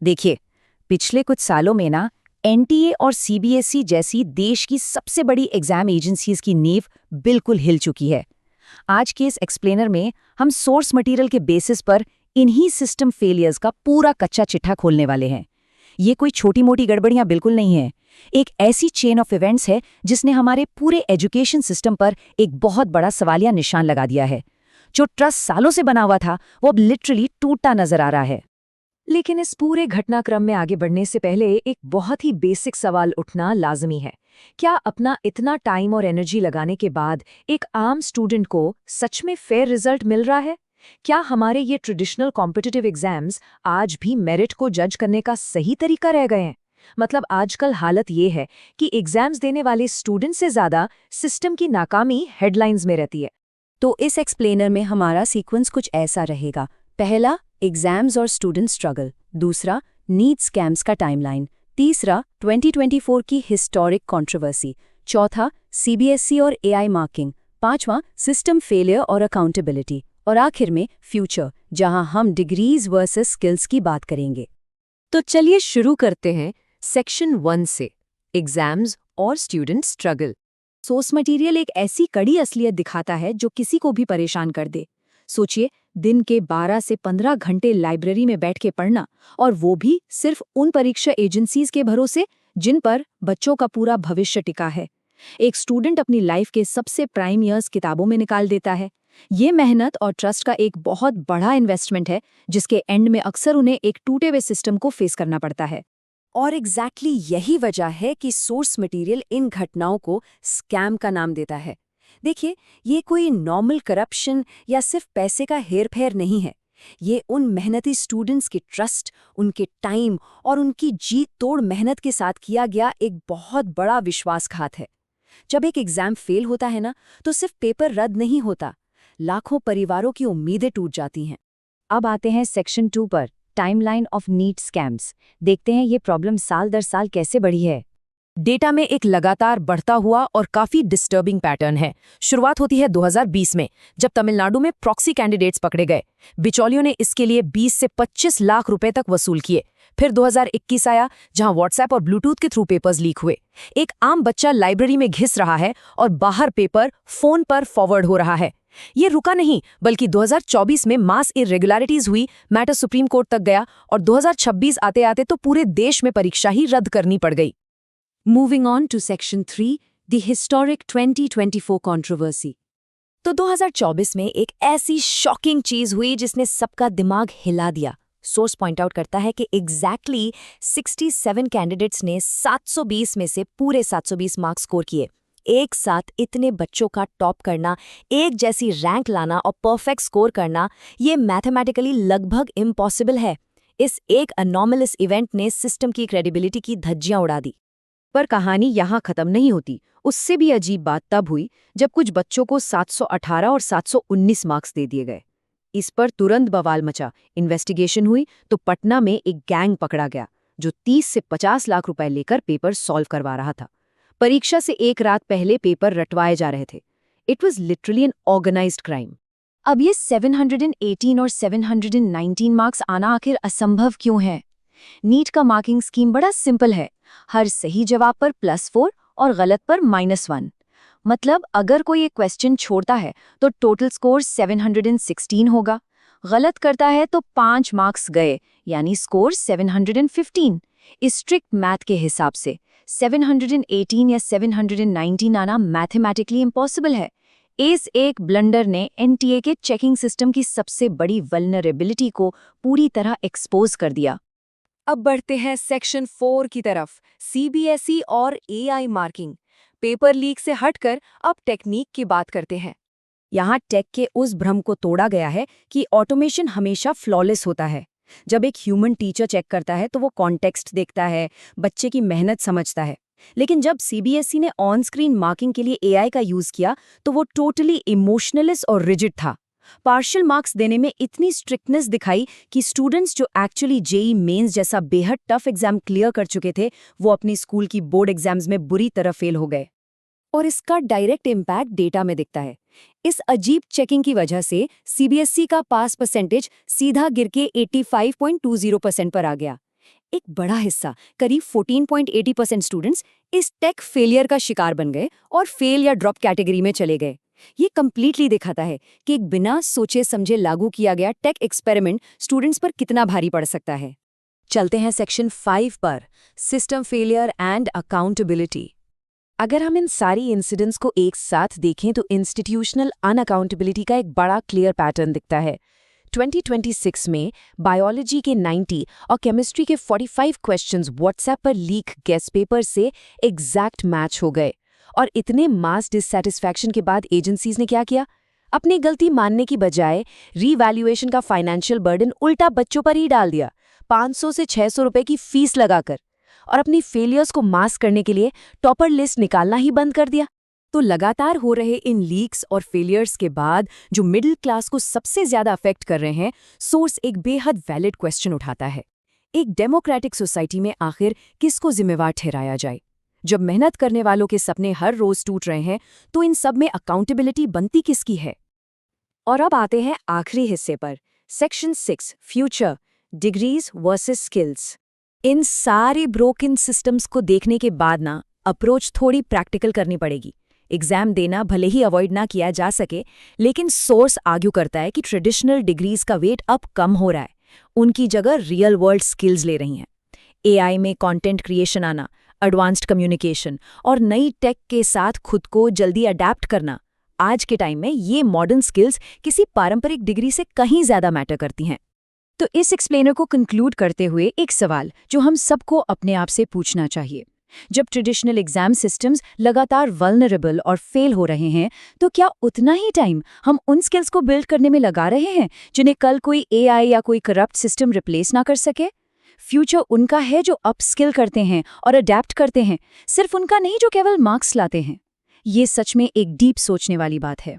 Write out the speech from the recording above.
देखिए, पिछले कुछ सालों में ना एनटीए और सीबीएसई जैसी देश की सबसे बड़ी एग्जाम एजेंसीज की नींव बिल्कुल हिल चुकी है। आज के इस एक्सप्लेनर में हम सोर्स मटेरियल के बेसिस पर इन्हीं सिस्टम फेलियर्स का पूरा कच्चा चिट्ठा खोलने वाले हैं। ये कोई छोटी मोटी गड़बड़ियां बिल्कुल नहीं है। एक ऐसी चेन ऑफ इवेंट्स है जिसने हमारे पूरे एजुकेशन सिस्टम पर एक बहुत बड़ा सवालिया निशान लगा दिया है। जो ट्रस्ट सालों से बना हुआ था वो अब लिटरली टूटता नजर आ रहा है। लेकिन इस पूरे घटनाक्रम में आगे बढ़ने से पहले एक बहुत ही बेसिक सवाल उठना लाजमी है। क्या अपना इतना टाइम और एनर्जी लगाने के बाद एक आम स्टूडेंट को सच में फेयर रिजल्ट मिल रहा है? क्या हमारे ये ट्रेडिशनल कॉम्पिटिटिव एग्जाम्स आज भी मेरिट को जज करने का सही तरीका रह गए हैं? मतलब आजकल हालत ये है कि एग्जाम्स देने वाले स्टूडेंट से ज्यादा सिस्टम की नाकामी हेडलाइंस में रहती है। तो इस एक्सप्लेनर में हमारा सीक्वेंस कुछ ऐसा रहेगा। पहला, एग्जाम्स और स्टूडेंट स्ट्रगल। दूसरा, नीट स्कैम्स का टाइमलाइन। तीसरा, 2024 की हिस्टोरिक कंट्रोवर्सी। चौथा, सीबीएसई और एआई मार्किंग। पांचवां, सिस्टम फेलियर और अकाउंटेबिलिटी। और आखिर में फ्यूचर, जहां हम डिग्रीज वर्सेस स्किल्स की बात करेंगे। तो चलिए शुरू करते हैं सेक्शन 1 से, एग्जाम्स और स्टूडेंट स्ट्रगल। सोर्स मटेरियल एक ऐसी कड़ी असलियत दिखाता है जो किसी को भी परेशान कर दे। सोचिए, दिन के 12 से 15 घंटे लाइब्रेरी में बैठ के पढ़ना, और वो भी सिर्फ उन परीक्षा एजेंसीज के भरोसे जिन पर बच्चों का पूरा भविष्य टिका है। एक स्टूडेंट अपनी लाइफ के सबसे प्राइम ईयर्स किताबों में निकाल देता है। ये मेहनत और ट्रस्ट का एक बहुत बड़ा इन्वेस्टमेंट है, जिसके एंड में अक्सर उन्हें एक टूटे हुए सिस्टम को फेस करना पड़ता है। और एग्जैक्टली यही वजह है कि सोर्स मटेरियल इन घटनाओं को स्कैम का नाम देता है। देखिए, ये कोई नॉर्मल करप्शन या सिर्फ पैसे का हेरफेर नहीं है। ये उन मेहनती स्टूडेंट्स के ट्रस्ट, उनके टाइम और उनकी जी तोड़ मेहनत के साथ किया गया एक बहुत बड़ा विश्वासघात है। जब एक एग्जाम फेल होता है ना, तो सिर्फ पेपर रद्द नहीं होता, लाखों परिवारों की उम्मीदें टूट जाती हैं। अब आते हैं सेक्शन 2 पर, टाइमलाइन ऑफ नीट स्कैम्स। देखते हैं ये प्रॉब्लम साल दर साल कैसे बढ़ी है। डेटा में एक लगातार बढ़ता हुआ और काफी डिस्टर्बिंग पैटर्न है। शुरुआत होती है 2020 में, जब तमिलनाडु में प्रॉक्सी कैंडिडेट्स पकड़े गए। बिचौलियों ने इसके लिए 20 से 25 लाख रुपए तक वसूल किए। फिर 2021 आया, जहां व्हाट्सएप और ब्लूटूथ के थ्रू पेपर्स लीक हुए। एक आम बच्चा लाइब्रेरी में घिस रहा है और बाहर पेपर फोन पर फॉरवर्ड हो रहा है। ये रुका नहीं, बल्कि 2024 में मास इरेगुलरिटीज हुई, मैटर सुप्रीम कोर्ट तक गया, और 2026 आते आते तो पूरे देश में परीक्षा ही रद्द करनी पड़ गई। Moving on to section 3, the historic 2024 controversy. तो 2024 में एक ऐसी शॉकिंग चीज हुई जिसने सबका दिमाग हिला दिया। सोर्स पॉइंट आउट करता है कि एग्जैक्टली 67 कैंडिडेट्स ने 720 में से पूरे 720 मार्क्स स्कोर किए। एक साथ इतने बच्चों का टॉप करना, एक जैसी रैंक लाना और परफेक्ट स्कोर करना, ये मैथमेटिकली लगभग इम्पॉसिबल है। इस एक अनॉमलस इवेंट ने सिस्टम की क्रेडिबिलिटी की धज्जियां उड़ा दी। पर कहानी यहाँ खत्म नहीं होती। उससे भी अजीब बात तब हुई जब कुछ बच्चों को 718 और 719 मार्क्स दे दिए गए। इस पर तुरंत बवाल मचा। इन्वेस्टिगेशन हुई तो पटना में एक गैंग पकड़ा गया जो 30 से 50 लाख रुपए लेकर पेपर सॉल्व करवा रहा था। परीक्षा से एक रात पहले पेपर रटवाए जा रहे थे। It was literally an organised crime. अब ये 718 और 719 मार्क्स आना आखिर असंभव क्यों है? नीट का मार्किंग स्कीम बड़ा सिंपल है। हर सही जवाब पर +4 और गलत पर -1। मतलब अगर कोई एक क्वेश्चन छोड़ता है तो टोटल स्कोर 716 होगा। गलत करता है तो 5 मार्क्स गए, यानी स्कोर 715। इस स्ट्रिक्ट मैथ के हिसाब से 718 या 719 आना मैथमेटिकली इम्पॉसिबल है। इस एक ब्लंडर ने एनटीए के चेकिंग सिस्टम की सबसे बड़ी वल्नरेबिलिटी को पूरी तरह एक्सपोज कर दिया। अब बढ़ते हैं सेक्शन 4 की तरफ, सीबीएसई और एआई मार्किंग। पेपर लीक से हटकर अब टेक्निक की बात करते हैं। यहाँ टेक के उस भ्रम को तोड़ा गया है कि ऑटोमेशन हमेशा फ्लॉलेस होता है। जब एक ह्यूमन टीचर चेक करता है तो वो कॉन्टेक्स्ट देखता है, बच्चे की मेहनत समझता है। लेकिन जब सीबीएसई ने ऑन स्क्रीन मार्किंग के लिए एआई का यूज किया तो वो टोटली इमोशनलेस और रिजिड था। पार्शियल मार्क्स देने में इतनी स्ट्रिक्टनेस दिखाई कि स्टूडेंट्स जो एक्चुअली जेईई मेंस जैसा बेहद टफ एग्जाम क्लियर कर चुके थे, वो अपनी स्कूल की बोर्ड एग्जाम्स में बुरी तरह फेल हो गए। और इसका डायरेक्ट इम्पैक्ट डेटा में दिखता है। इस अजीब चेकिंग की वजह से सीबीएसई का पास परसेंटेज सीधा गिर के 85.20% पर आ गया। एक बड़ा हिस्सा, करीब 14.80% स्टूडेंट्स इस टेक फेलियर का शिकार बन गए और फेल या ड्रॉप कैटेगरी में चले गए। ये कंप्लीटली दिखाता है कि एक बिना सोचे समझे लागू किया गया टेक एक्सपेरिमेंट स्टूडेंट्स पर कितना भारी पड़ सकता है। चलते हैं सेक्शन 5 पर, सिस्टम फेलियर एंड अकाउंटेबिलिटी। अगर हम इन सारी इंसिडेंट्स को एक साथ देखें तो इंस्टीट्यूशनल अनअकाउंटेबिलिटी का एक बड़ा क्लियर पैटर्न दिखता है। 2026 में बायोलॉजी के 90 और केमिस्ट्री के 45 क्वेश्चंस व्हाट्सएप पर लीक गेस्ट पेपर से एग्जैक्ट मैच हो गए। और इतने मास डिससैटिस्फैक्शन के बाद एजेंसीज ने क्या किया? अपनी गलती मानने की बजाय रीवैल्यूएशन का फाइनेंशियल बर्डन उल्टा बच्चों पर ही डाल दिया, 500 से 600 रुपए की फीस लगाकर, और अपनी फेलियर्स को मास्क करने के लिए टॉपर लिस्ट निकालना ही बंद कर दिया। तो लगातार हो रहे इन लीक्स और फेलियर्स के बाद जो मिडिल क्लास को सबसे ज्यादा अफेक्ट कर रहे हैं, सोर्स एक बेहद वैलिड क्वेश्चन उठाता है। एक डेमोक्रेटिक सोसाइटी में आखिर किसको जिम्मेवार ठहराया जाए? जब मेहनत करने वालों के सपने हर रोज टूट रहे हैं, तो इन सब में अकाउंटेबिलिटी बनती किसकी है? और अब आते हैं आखिरी हिस्से पर, section 6, future, degrees versus skills. इन सारे ब्रोकन सिस्टम्स को देखने के बाद ना अप्रोच थोड़ी प्रैक्टिकल करनी पड़ेगी। एग्जाम देना भले ही अवॉइड ना किया जा सके, लेकिन सोर्स आर्ग्यू करता है कि ट्रेडिशनल डिग्रीज का वेट अब कम हो रहा है, उनकी जगह रियल वर्ल्ड स्किल्स ले रही हैं। एआई में कंटेंट क्रिएशन आना, एडवांस्ड कम्युनिकेशन और नई टेक के साथ खुद को जल्दी अडैप्ट करना, आज के टाइम में ये मॉडर्न स्किल्स किसी पारंपरिक डिग्री से कहीं ज्यादा मैटर करती हैं। तो इस एक्सप्लेनर को कंक्लूड करते हुए एक सवाल जो हम सबको अपने आप से पूछना चाहिए, जब ट्रेडिशनल एग्जाम सिस्टम्स लगातार वल्नरेबल और फेल हो रहे हैं, तो क्या उतना ही टाइम हम उन स्किल्स को बिल्ड करने में लगा रहे हैं जिन्हें कल कोई एआई या कोई करप्ट सिस्टम रिप्लेस ना कर सके? फ्यूचर उनका है जो अपस्किल करते हैं और अडेप्ट करते हैं, सिर्फ उनका नहीं जो केवल मार्क्स लाते हैं। ये सच में एक डीप सोचने वाली बात है।